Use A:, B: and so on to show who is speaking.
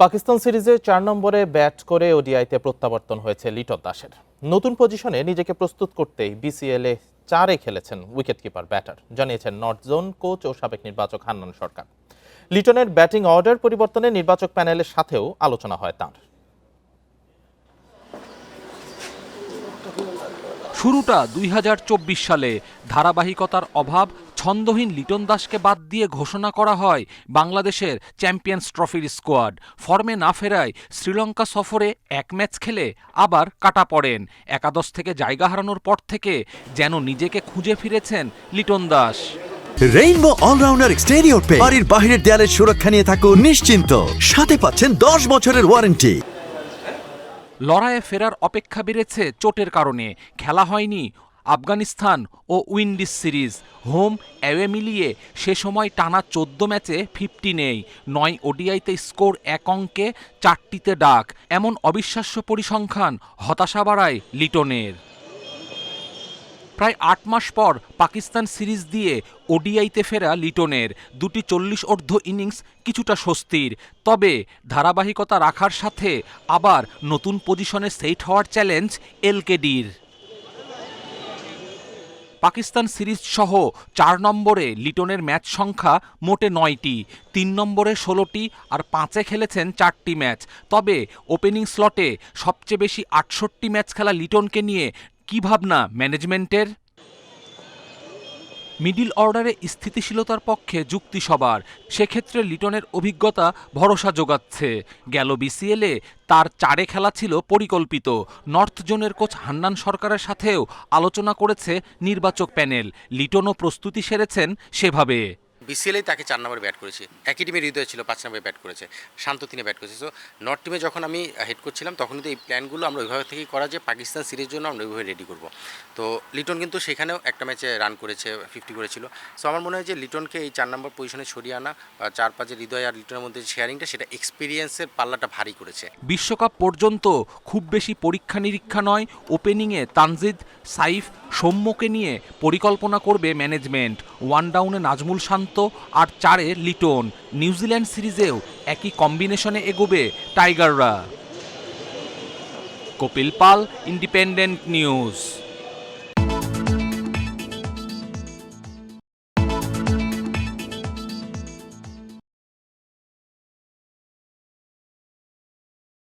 A: পাকিস্তান সিরিজে ৪ নম্বরে ব্যাট করে ওডিআইতে প্রত্যাবর্তন হয়েছে লিটন দাসের। নতুন পজিশনে নিজেকে প্রস্তুত করতেই বিসিএলে ৪-এ খেলেছেন উইকেটকিপার ব্যাটার, জানিয়েছেন নর্থ জোন কোচ ও সাবেক নির্বাচক হান্নান সরকার। লিটনের ব্যাটিং অর্ডার পরিবর্তনে নির্বাচক প্যানেলের সাথেও আলোচনা হয় তাঁর।
B: শুরুটা ২০২৪ সালে। ধারাবাহিকতার অভাব, ছন্দহীন লিটন দাসকে বাদ দিয়ে ঘোষণা করা হয় বাংলাদেশের চ্যাম্পিয়ন্স ট্রফির স্কোয়াড। ফর্মে না ফেরায় শ্রীলঙ্কা সফরে এক ম্যাচ খেলে আবার কাটা পড়েন। একাদশ থেকে জায়গা হারানোর পর থেকে যেন নিজেকে খুঁজে ফিরেছেন Liton Das.
C: Rainbow allrounder exterior পে বাড়ির বাহিরের দেয়ালের সুরক্ষা নিয়ে থাকুন নিশ্চিন্ত, সাথে পাচ্ছেন 10 বছরের ওয়ারেন্টি।
B: লড়াইয়ে ফেরার অপেক্ষা বেড়েছে চোটের কারণে। খেলা হয়নি আফগানিস্তান ও উইন্ডিজ সিরিজ। হোম অ্যাওয়ে মিলিয়ে সে সময় টানা ১৪ ম্যাচে 50 নেই। ৯ ওডিআইতে স্কোর ১ অঙ্কে, ৪টিতে ডাক। এমন অবিশ্বাস্য পরিসংখ্যান হতাশা বাড়ায় লিটনের। প্রায় ৮ মাস পর পাকিস্তান সিরিজ দিয়ে ওডিআইতে ফেরা লিটনের দুটি 40 ইনিংস কিছুটা স্বস্তির। তবে ধারাবাহিকতা রাখার সাথে আবার নতুন পজিশনে সেট হওয়ার চ্যালেঞ্জ এলকেডির। পাকিস্তান সিরিজ সহ ৪ নম্বরে লিটনের ম্যাচ সংখ্যা মোটে ৯টি, ৩ নম্বরে ১৬টি আর ৫-এ খেলেছেন ৪টি ম্যাচ। তবে ওপেনিং স্লটে সবচেয়ে বেশি ৬৮ ম্যাচ খেলা লিটনকে নিয়ে কী ভাবনা ম্যানেজমেন্টের? মিডল অর্ডারে স্থিতিশীলতার পক্ষে যুক্তি সবার। সেক্ষেত্রে লিটনের অভিজ্ঞতা ভরসা যোগাচ্ছে। গেল বিসিএলে তার ৪-এ খেলা ছিল পরিকল্পিত। নর্থ জোনের কোচ হান্নান সরকারের সাথেও আলোচনা করেছে নির্বাচক প্যানেল। লিটনও প্রস্তুতি সেরেছেন সেভাবে।
D: বিসিএলেই তাকে ৪ নম্বরে ব্যাট করেছি। একই টিমের হৃদয় ছিল ৫ নম্বরে ব্যাট করেছে, শান্ত ৩-এ ব্যাট করেছে। সো নর্থ টিমে যখন আমি হেড করছিলাম তখন কিন্তু এই প্ল্যানগুলো আমরা ওইভাবে থেকেই করা, যে পাকিস্তান সিরিজের জন্য আমরা ওইভাবে রেডি করব। তো লিটন কিন্তু সেখানেও একটা ম্যাচে রান করেছে, 50 করেছিল। সো আমার মনে হয় যে লিটনকে এই ৪ নম্বর পজিশনে সরিয়ে আনা, ৪-৫-এর হৃদয় আর লিটনের মধ্যে শেয়ারিংটা, সেটা এক্সপিরিয়েন্সের পাল্লাটা ভারী করেছে।
B: বিশ্বকাপ পর্যন্ত খুব বেশি পরীক্ষা নিরীক্ষা নয়। ওপেনিংয়ে তানজিদ, সাইফ, সৌম্যকে নিয়ে পরিকল্পনা করবে ম্যানেজমেন্ট। ওয়ান ডাউনে নাজমুল শান্ত আর ৪-এ লিটন। নিউজিল্যান্ড সিরিজেও একই কম্বিনেশনে এগোবে টাইগাররা। কপিল পাল, ইন্ডিপেন্ডেন্ট নিউজ।